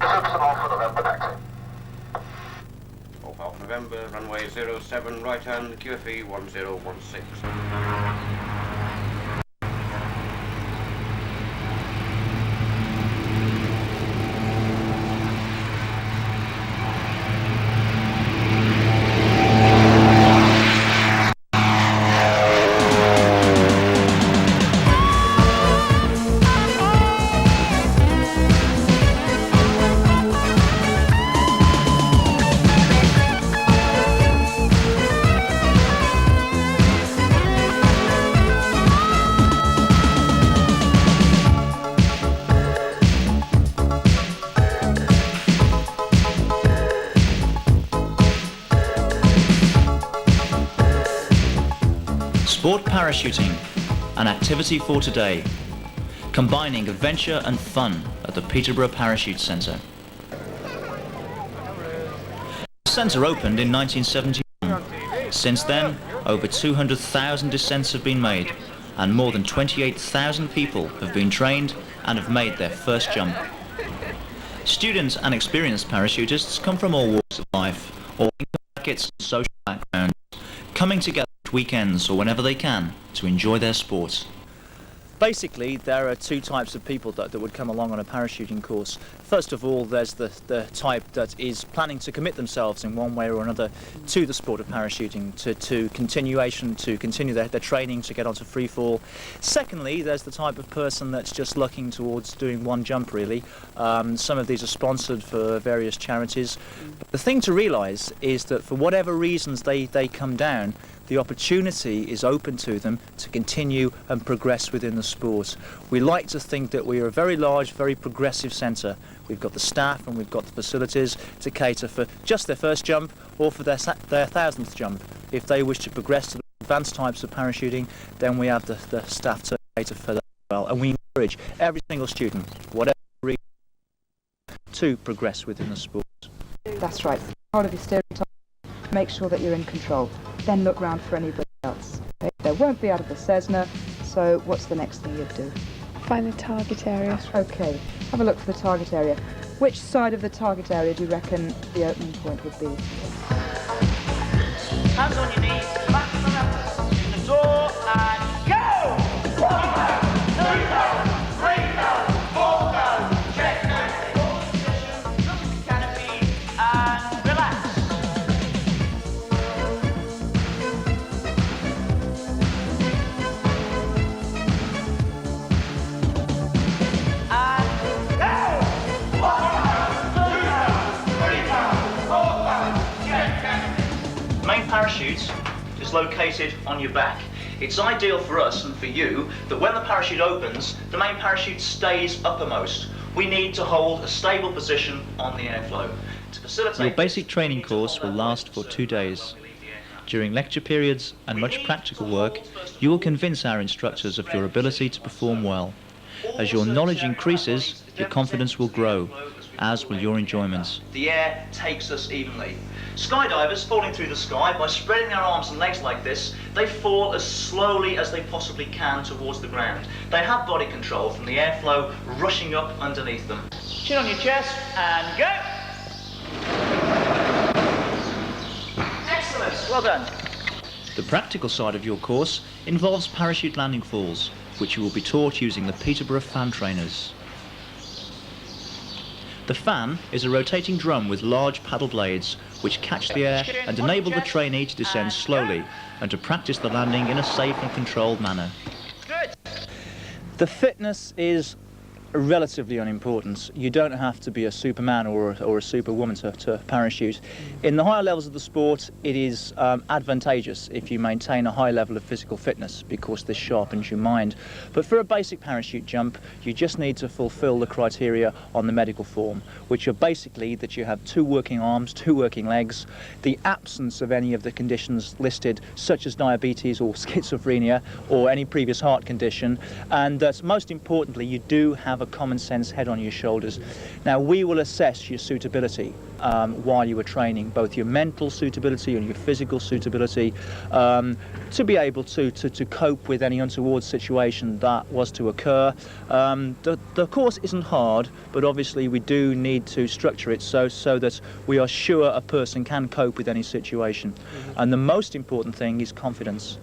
Alpha November taxi. Alpha November, runway 07, right hand, QFE 1016. Sport parachuting, an activity for today, combining adventure and fun at the Peterborough Parachute Centre. The centre opened in 1971. Since then, over 200,000 descents have been made, and more than 28,000 people have been trained and have made their first jump. Students and experienced parachutists come from all walks of life, all income brackets and social backgrounds, coming together at weekends or whenever they can to enjoy their sport. Basically, there are two types of people that would come along on a parachuting course. First of all, there's the type that is planning to commit themselves in one way or another to the sport of parachuting, to continue their training to get onto freefall. Secondly, there's the type of person that's just looking towards doing one jump, really. Some of these are sponsored for various charities. But the thing to realise is that for whatever reasons they come down, the opportunity is open to them to continue and progress within the sport. We like to think that we are a very large, very progressive centre. We've got the staff and we've got the facilities to cater for just their first jump or for their 1,000th jump. If they wish to progress to the advanced types of parachuting, then we have the staff to cater for that as well. And we encourage every single student, whatever reason, to progress within the sport. That's right. Part of your stereotype, make sure that you're in control. Then look round for anybody else. Okay? There won't be out of the Cessna, so what's the next thing you'd do? Find the target area. Okay, have a look for the target area. Which side of the target area do you reckon the opening point would be? Hands on your knees, maximum effort in the door, and go! 1 down, 2 down, 3 down, 4 down, check, hold position, look at the canopy, and relax. And go! 1 down, 2 down, 3 down, 4 down, check, canopy. The main parachute is located on your back. It's ideal for us and for you that when the parachute opens, the main parachute stays uppermost. We need to hold a stable position on the airflow. To facilitate your basic training course will last for 2 days. During lecture periods and much practical work, you will convince our instructors of your ability to perform well. As your knowledge increases, your confidence will grow, as will your enjoyment. The air takes us evenly. Skydivers falling through the sky, by spreading their arms and legs like this, they fall as slowly as they possibly can towards the ground. They have body control from the airflow rushing up underneath them. Chin on your chest and go! Excellent, well done. The practical side of your course involves parachute landing falls, which you will be taught using the Peterborough fan trainers. The fan is a rotating drum with large paddle blades which catch the air and enable the trainee to descend slowly and to practice the landing in a safe and controlled manner. Good. The fitness is relatively unimportant. You don't have to be a Superman or a Superwoman to parachute. In the higher levels of the sport, it is advantageous if you maintain a high level of physical fitness because this sharpens your mind. But for a basic parachute jump, you just need to fulfill the criteria on the medical form, which are basically that you have 2 working arms, 2 working legs, the absence of any of the conditions listed, such as diabetes or schizophrenia or any previous heart condition, and that most importantly, you do have a common sense head on your shoulders. Now, we will assess your suitability while you were training, both your mental suitability and your physical suitability, to be able to cope with any untoward situation that was to occur. The course isn't hard, but obviously we do need to structure it so that we are sure a person can cope with any situation. And the most important thing is confidence.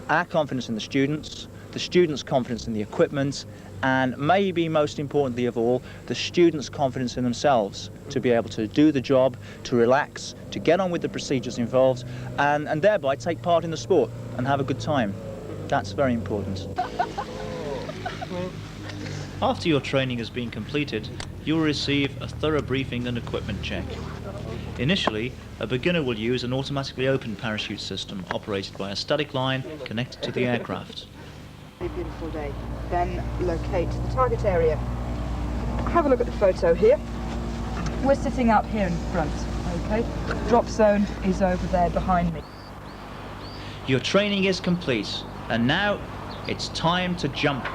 Our confidence in the students' confidence in the equipment, and maybe most importantly of all, the students' confidence in themselves to be able to do the job, to relax, to get on with the procedures involved, and thereby take part in the sport and have a good time. That's very important. After your training has been completed, you'll receive a thorough briefing and equipment check. Initially, a beginner will use an automatically open parachute system operated by a static line connected to the aircraft. A beautiful day. Then locate the target area. Have a look at the photo here. We're sitting out here in front, okay? Drop zone is over there behind me. Your training is complete, and now it's time to jump.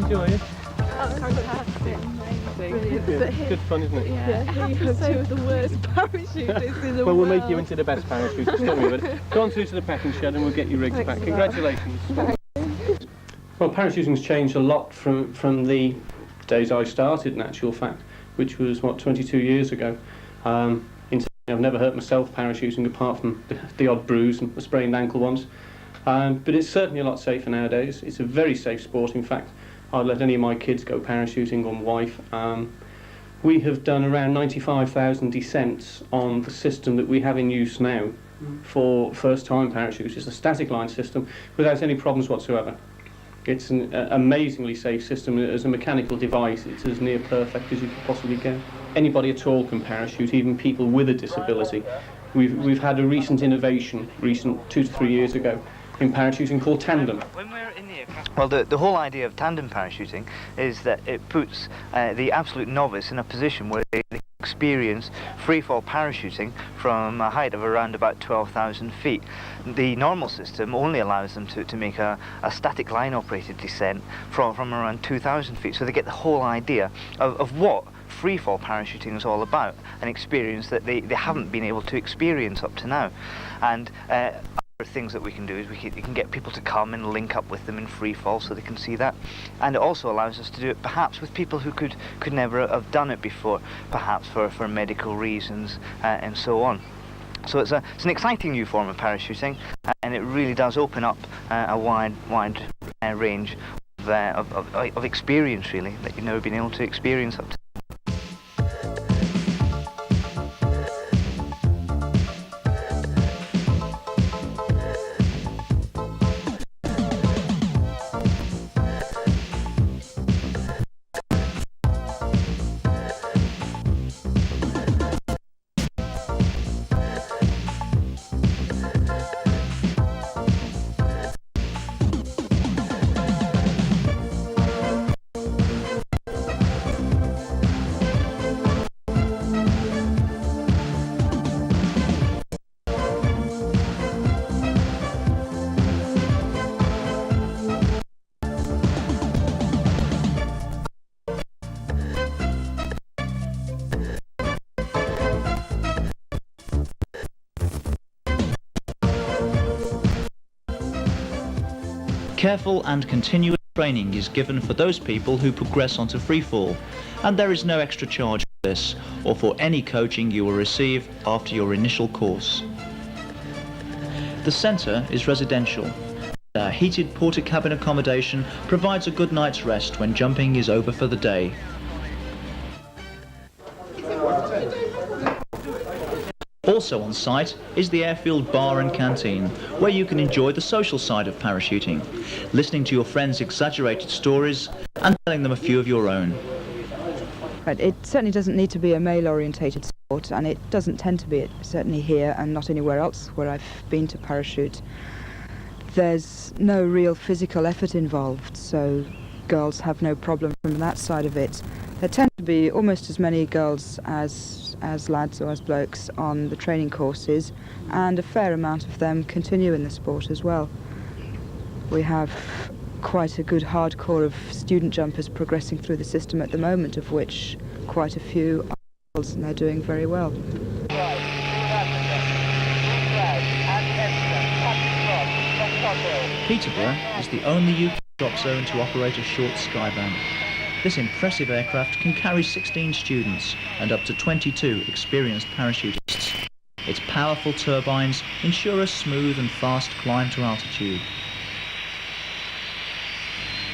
Enjoy it. Fantastic. Amazing. Good fun, isn't it? Yeah, you have two of the worst parachutists in the Well, world. we'll make you into the best parachutist, don't we? But go on through to the packing shed and we'll get you rigs back. Congratulations. Well, parachuting's changed a lot from the days I started, in actual fact, which was, what, 22 years ago. I've never hurt myself parachuting apart from the odd bruise and a sprained ankle once. But it's certainly a lot safer nowadays. It's a very safe sport. In fact, I'd let any of my kids go parachuting, or my wife. We have done around 95,000 descents on the system that we have in use now for first-time parachutes. It's a static line system without any problems whatsoever. It's an amazingly safe system. As a mechanical device, it's as near perfect as you could possibly get. Anybody at all can parachute, even people with a disability. We've had a recent innovation, 2 to 3 years ago, in parachuting called tandem. Well, the whole idea of tandem parachuting is that it puts the absolute novice in a position where they experience freefall parachuting from a height of around about 12,000 feet. The normal system only allows them to make a static line operated descent from around 2,000 feet, so they get the whole idea of what freefall parachuting is all about, an experience that they haven't been able to experience up to now. And other things that we can do is we can get people to come and link up with them in free fall so they can see that, and it also allows us to do it perhaps with people who could never have done it before, perhaps for medical reasons and so on. So it's an exciting new form of parachuting, and it really does open up a wide range of experience, really, that you've never been able to experience up to. Careful and continuous training is given for those people who progress onto freefall, and there is no extra charge for this or for any coaching you will receive after your initial course. The centre is residential. Our heated porter cabin accommodation provides a good night's rest when jumping is over for the day. Also on site is the airfield bar and canteen, where you can enjoy the social side of parachuting, listening to your friends' exaggerated stories and telling them a few of your own. Right, it certainly doesn't need to be a male-orientated sport, and it doesn't tend to be it, certainly here and not anywhere else where I've been to parachute. There's no real physical effort involved, so girls have no problem from that side of it. There tend to be almost as many girls as lads or as blokes on the training courses, and a fair amount of them continue in the sport as well. We have quite a good hardcore of student jumpers progressing through the system at the moment, of which quite a few are girls, and they're doing very well. Peterborough is the only UK drop zone to operate a short skybank. This impressive aircraft can carry 16 students and up to 22 experienced parachutists. Its powerful turbines ensure a smooth and fast climb to altitude.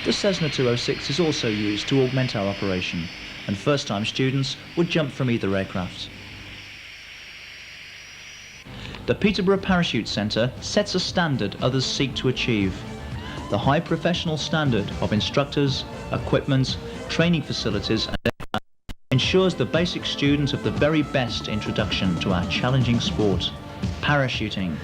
The Cessna 206 is also used to augment our operation, and first-time students would jump from either aircraft. The Peterborough Parachute Centre sets a standard others seek to achieve. The high professional standard of instructors, equipment, training facilities and aircraft ensures the basic student of the very best introduction to our challenging sport, parachuting.